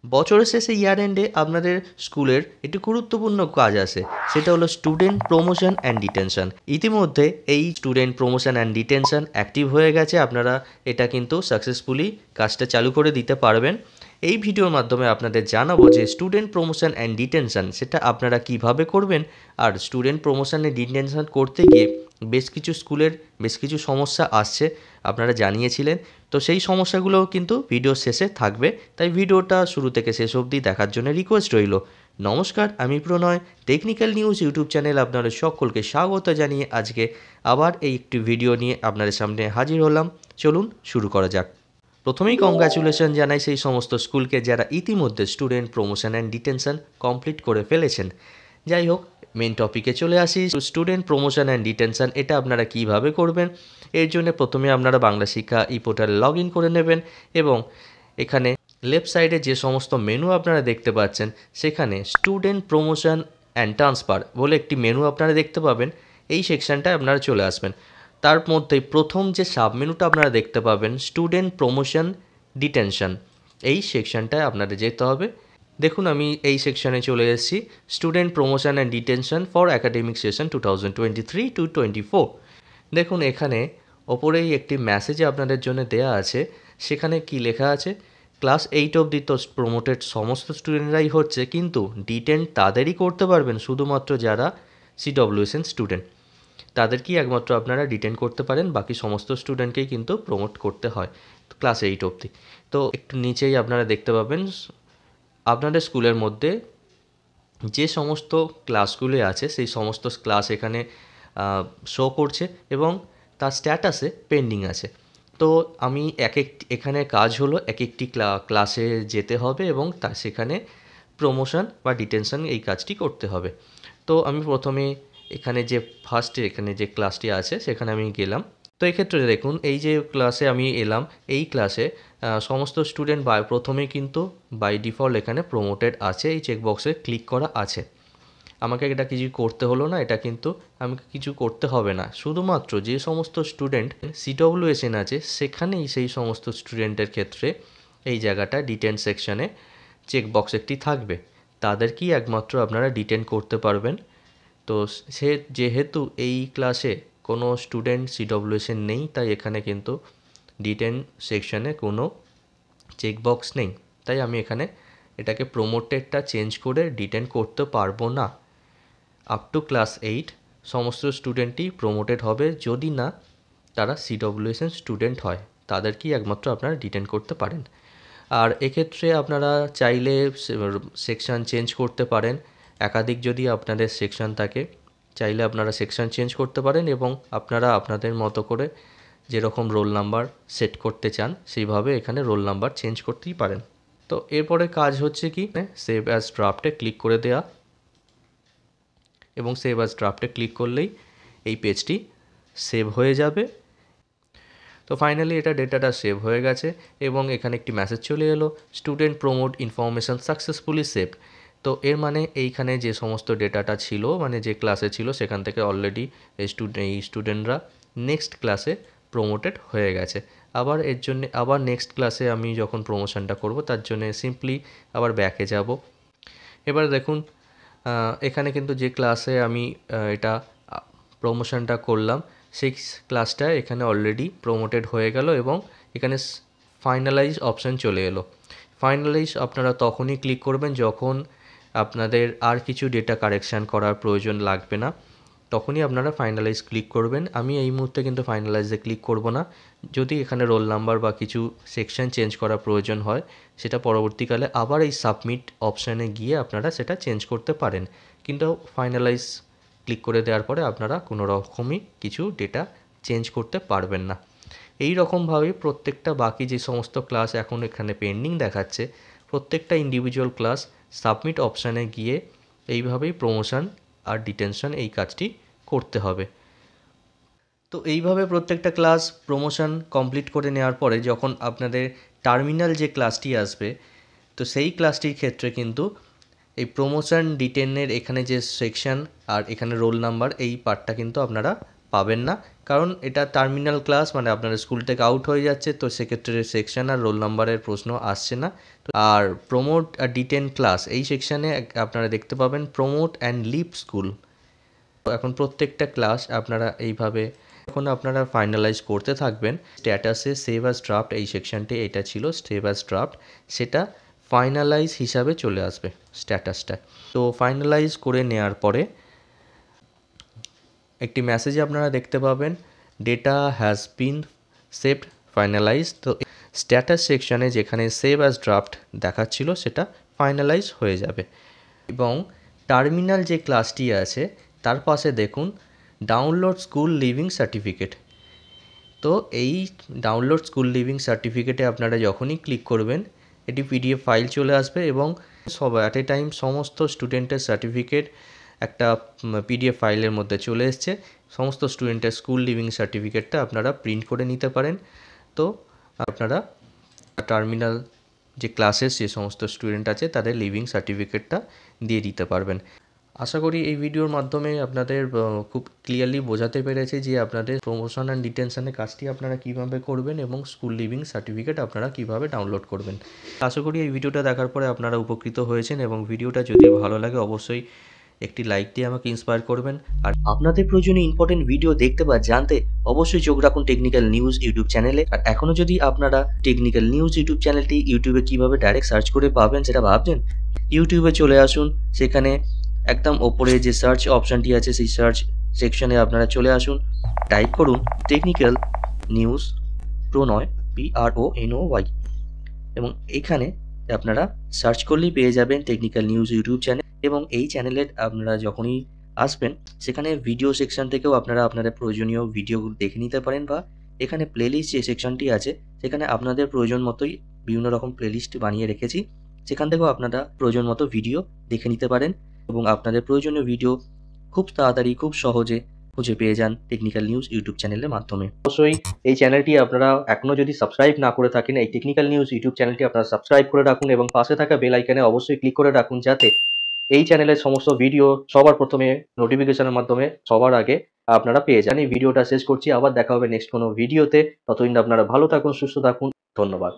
বছরের শেষে ইয়ার এন্ডে আপনাদের স্কুলের একটি গুরুত্বপূর্ণ কাজ আছে, সেটা হলো স্টুডেন্ট প্রমোশন অ্যান্ড ডিটেনশন। ইতিমধ্যে এই student promotion and detention active হয়ে গেছে, আপনারা এটা কিন্তু সাকসেসফুলি কাজটা চালু করে দিতে পারবেন। এই ভিডিওর মাধ্যমে আপনাদের জানাবো যে স্টুডেন্ট প্রমোশন অ্যান্ড ডিটেনশন সেটা আপনারা কিভাবে করবেন, আর স্টুডেন্ট প্রমোশন অ্যান্ড ডিটেনশন করতে গিয়ে বেশ কিছু স্কুলের বেশ কিছু সমস্যা আসছে, আপনারা জানিয়েছিলেন। তো সেই সমস্যাগুলোও কিন্তু ভিডিওর শেষে থাকবে, তাই ভিডিওটা শুরু থেকে শেষ অবধি দেখার জন্য রিকোয়েস্ট রইল। নমস্কার, আমি প্রণয়, টেকনিক্যাল নিউজ ইউটিউব চ্যানেল আপনাদের সকলকে স্বাগত জানিয়ে আজকে আবার এই একটি ভিডিও নিয়ে আপনাদের সামনে হাজির হলাম। চলুন শুরু করা যাক। প্রথমেই কংগ্র্যাচুলেশন জানাই সেই সমস্ত স্কুলকে যারা ইতিমধ্যে student promotion and detention complete করে ফেলেছেন। যাই হোক, মেন টপিকে চলে আসি। স্টুডেন্ট প্রমোশন অ্যান্ড ডিটেনশন এটা আপনারা কিভাবে করবেন, এর জন্য প্রথমে আপনারা বাংলা শিক্ষা ই পোর্টালে লগ ইন করে নেবেন এবং এখানে লেফট সাইডে যে সমস্ত মেনু আপনারা দেখতে পাচ্ছেন সেখানে স্টুডেন্ট প্রমোশন অ্যান্ড ট্রান্সফার বলে একটি মেনু আপনারা দেখতে পাবেন। এই সেকশনটায় আপনারা চলে আসবেন। তার মধ্যে প্রথম যে সাব মেনুটা আপনারা দেখতে পাবেন স্টুডেন্ট প্রমোশন ডিটেনশন, এই সেকশনটায় আপনাদের যেতে হবে। দেখুন আমি এই সেকশনে চলে এসেছি, student promotion and detention for academic session 2023-24। দেখুন এখানে ওপরেই একটি মেসেজ আপনাদের জন্য দেয়া আছে, সেখানে কি লেখা আছে, ক্লাস 8 অবধি তো প্রমোটেড সমস্ত স্টুডেন্টরাই হচ্ছে, কিন্তু ডিটেন তাদেরই করতে পারবেন শুধুমাত্র যারা সিডব্লিউএসএন স্টুডেন্ট, তাদেরকেই একমাত্র আপনারা ডিটেন করতে পারেন, বাকি সমস্ত স্টুডেন্টকেই কিন্তু প্রমোট করতে হয় ক্লাস 8 অবধি। তো একটু নিচেই আপনারা দেখতে পাবেন আপনাদের স্কুলের মধ্যে যে সমস্ত ক্লাসগুলি আছে সেই সমস্ত ক্লাস এখানে শো করছে এবং তার স্ট্যাটাসে পেন্ডিং আছে। তো আমি এখানে কাজ হলো এক একটি ক্লাসে যেতে হবে এবং সেখানে প্রমোশন বা ডিটেনশন এই কাজটি করতে হবে। তো আমি প্রথমে এখানে যে এখানে যে ক্লাসটি আছে সেখানে আমি গেলাম। তো এক্ষেত্রে দেখুন এই যে ক্লাসে আমি এলাম, এই ক্লাসে সমস্ত স্টুডেন্ট প্রথমেই কিন্তু বাই ডিফল্ট এখানে প্রমোটেড আছে, এই চেকবক্সে ক্লিক করা আছে। আমাকে এটা কিছু করতে হলো না, এটা কিন্তু আমাকে কিছু করতে হবে না, শুধুমাত্র যে সমস্ত স্টুডেন্ট সিডব্লিউএসএন আছে সেখানেই সেই সমস্ত স্টুডেন্টের ক্ষেত্রে এই জায়গাটা ডিটেন সেকশনে চেকবক্স একটি থাকবে, তাদেরকেই একমাত্র আপনারা ডিটেন করতে পারবেন। তো যেহেতু এই ক্লাসে কোনো স্টুডেন্ট সিডব্লিউএসএন নেই, তাই এখানে কিন্তু ডিটেন সেকশনে কোনো চেকবক্স নেই, তাই আমি এখানে এটাকে প্রমোটেডটা চেঞ্জ করে ডিটেন করতে পারবো না। আপ টু ক্লাস 8 সমস্ত স্টুডেন্টই প্রমোটেড হবে, যদি না তারা সিডব্লিউএসএন স্টুডেন্ট হয়, তাদেরকেই একমাত্র আপনারা ডিটেন করতে পারেন। আর এক্ষেত্রে আপনারা চাইলে সেকশন চেঞ্জ করতে পারেন, একাধিক যদি আপনাদের সেকশন থাকে চাইলে আপনারা সেকশন চেঞ্জ করতে পারেন এবং আপনারা আপনাদের মতো করে যেরকম রোল নাম্বার সেট করতে চান সেইভাবে এখানে রোল নাম্বার চেঞ্জ করতেই পারেন। তো এরপরে কাজ হচ্ছে কি, সেভ অ্যাজ ড্রাফটে ক্লিক করে দেওয়া এবং সেভ অ্যাজ ড্রাফটে ক্লিক করলেই এই পেজটি সেভ হয়ে যাবে। তো ফাইনালি এটা ডেটাটা সেভ হয়ে গেছে এবং এখানে একটি মেসেজ চলে এলো, student promote information successfully save. তো এর মানে এইখানে যে সমস্ত ডেটাটা ছিল, মানে যে ক্লাসে ছিল সেখান থেকে অলরেডি এই স্টুডেন্টরা নেক্সট ক্লাসে প্রমোটেড হয়ে গেছে। আবার এর জন্যে আবার নেক্সট ক্লাসে আমি যখন প্রমোশনটা করব তার জন্যে সিম্পলি আবার ব্যাকে যাব। এবার দেখুন এখানে কিন্তু যে ক্লাসে আমি এটা প্রমোশনটা করলাম সেই ক্লাসটা এখানে অলরেডি প্রমোটেড হয়ে গেল এবং এখানে ফাইনালাইজ অপশান চলে এলো। ফাইনালাইজ আপনারা তখনই ক্লিক করবেন যখন আপনাদের আর কিছু ডেটা কারেকশান করার প্রয়োজন লাগবে না, তখনই আপনারা ফাইনালাইজ ক্লিক করবেন। আমি এই মুহূর্তে কিন্তু ফাইনালাইজে ক্লিক করব না, যদি এখানে রোল নাম্বার বা কিছু সেকশন চেঞ্জ করার প্রয়োজন হয় সেটা পরবর্তীকালে আবার এই সাবমিট অপশানে গিয়ে আপনারা সেটা চেঞ্জ করতে পারেন, কিন্তু ফাইনালাইজ ক্লিক করে দেওয়ার পরে আপনারা কোনো রকমই কিছু ডেটা চেঞ্জ করতে পারবেন না। এই রকমভাবেই প্রত্যেকটা বাকি যে সমস্ত ক্লাস এখন এখানে পেন্ডিং দেখাচ্ছে প্রত্যেকটা ইন্ডিভিজুয়াল ক্লাস সাবমিট অপশানে গিয়ে এইভাবেই প্রমোশন আর ডিটেনশন এই কাজটি করতে হবে। তো এইভাবে প্রত্যেকটা ক্লাস প্রমোশন কমপ্লিট করে নেওয়ার পরে যখন আপনাদের টার্মিনাল যে ক্লাসটি আসবে, তো সেই ক্লাসটির ক্ষেত্রে কিন্তু এই প্রমোশন ডিটেনের এখানে যে সেকশন আর এখানে রোল নাম্বার এই পার্টটা কিন্তু আপনারা পাবেন না, কারণ এটা টার্মিনাল ক্লাস, মানে আপনারা স্কুল থেকে আউট হয়ে যাচ্ছে, তো সেক্ষেত্রে সেকশন আর রোল নাম্বারের প্রশ্ন আসছে না। আর প্রমোট আর ডিটেন ক্লাস এই সেকশানে আপনারা দেখতে পাবেন প্রমোট অ্যান্ড লিভ স্কুল। এখন প্রত্যেকটা ক্লাস আপনারা এইভাবে যখন আপনারা ফাইনালাইজ করতে থাকবেন, স্ট্যাটাসে সেভ অ্যাজ ড্রাফট এই সেকশনটি, এটা ছিল সেভ অ্যাজ ড্রাফট, সেটা ফাইনালাইজ হিসাবে চলে আসবে স্ট্যাটাসটা। তো ফাইনালাইজ করে নেওয়ার পরে একটি মেসেজ আপনারা দেখতে পাবেন, data has been saved finalise. তো স্ট্যাটাস সেকশনে যেখানে সেভ অ্যাজ ড্রাফট দেখাচ্ছিল সেটা ফাইনালাইজ হয়ে যাবে। এবং টার্মিনাল যে ক্লাসটি আছে তার পাশে দেখুন ডাউনলোড স্কুল লিভিং সার্টিফিকেট। তো এই ডাউনলোড স্কুল লিভিং সার্টিফিকেটে আপনারা যখনই ক্লিক করবেন এটি পিডিএফ ফাইল চলে আসবে এবং সব অ্যাট এ টাইম সমস্ত স্টুডেন্টের সার্টিফিকেট একটা পিডিএফ ফাইলের মধ্যে চলে এসছে। সমস্ত স্টুডেন্টের স্কুল লিভিং সার্টিফিকেটটা আপনারা প্রিন্ট করে নিতে পারেন। তো আপনারা টার্মিনাল যে ক্লাসের যে সমস্ত স্টুডেন্ট আছে তাদের লিভিং সার্টিফিকেটটা দিয়ে দিতে পারবেন। আশা করি এই ভিডিওর মাধ্যমে আপনাদের খুব ক্লিয়ারলি বোঝাতে পেরেছি যে আপনাদের প্রমোশন অ্যান্ড ডিটেনশনের কাজটি আপনারা কীভাবে করবেন এবং স্কুল লিভিং সার্টিফিকেট আপনারা কীভাবে ডাউনলোড করবেন। আশা করি এই ভিডিওটা দেখার পরে আপনারা উপকৃত হয়েছেন এবং ভিডিওটা যদি ভালো লাগে অবশ্যই একটি লাইক দিয়ে আমাকে ইন্সপায়ার করবেন। আর আপনাদের প্রয়োজনীয় ইম্পর্টেন্ট ভিডিও দেখতে বা জানতে অবশ্যই চোখ রাখুন টেকনিক্যাল নিউজ ইউটিউব চ্যানেলে। আর এখনও যদি আপনারা টেকনিক্যাল নিউজ ইউটিউব চ্যানেলটি ইউটিউবে কীভাবে ডাইরেক্ট সার্চ করে পাবেন সেটা ভাবছেন, ইউটিউবে চলে আসুন, সেখানে একদম ওপরে যে সার্চ অপশানটি আছে সেই সার্চ সেকশনে আপনারা চলে আসুন, টাইপ করুন টেকনিক্যাল নিউজ প্রণয় PRONOY এবং এখানে আপনারা সার্চ করলেই পেয়ে যাবেন টেকনিক্যাল নিউজ ইউটিউব চ্যানেল। এবং এই চ্যানেলের আপনারা যখনই আসবেন সেখানে ভিডিও সেকশন থেকেও আপনারা আপনাদের প্রয়োজনীয় ভিডিওগুলো দেখে নিতে পারেন, বা এখানে প্লেলিস্ট যে সেকশনটি আছে সেখানে আপনাদের প্রয়োজন মতোই বিভিন্ন রকম প্লেলিস্ট বানিয়ে রেখেছি, সেখান থেকেও আপনারা প্রয়োজন মতো ভিডিও দেখে নিতে পারেন এবং আপনাদের প্রয়োজনীয় ভিডিও খুব তাড়াতাড়ি খুব সহজে খুঁজে পেয়ে যান টেকনিক্যাল নিউজ ইউটিউব চ্যানেলের মাধ্যমে। অবশ্যই এই চ্যানেলটি আপনারা এখনও যদি সাবস্ক্রাইব না করে থাকেন, এই টেকনিক্যাল নিউজ ইউটিউব চ্যানেলটি আপনারা সাবস্ক্রাইব করে রাখুন এবং পাশে থাকা বেল আইকনে অবশ্যই ক্লিক করে রাখুন, যাতে এই চ্যানেলের সমস্ত ভিডিও সবার প্রথমে নোটিফিকেশনের মাধ্যমে সবার আগে আপনারা পেয়ে যান। এই ভিডিওটা শেষ করছি, আবার দেখা হবে নেক্সট কোনো ভিডিওতে। ততদিন আপনারা ভালো থাকুন, সুস্থ থাকুন, ধন্যবাদ।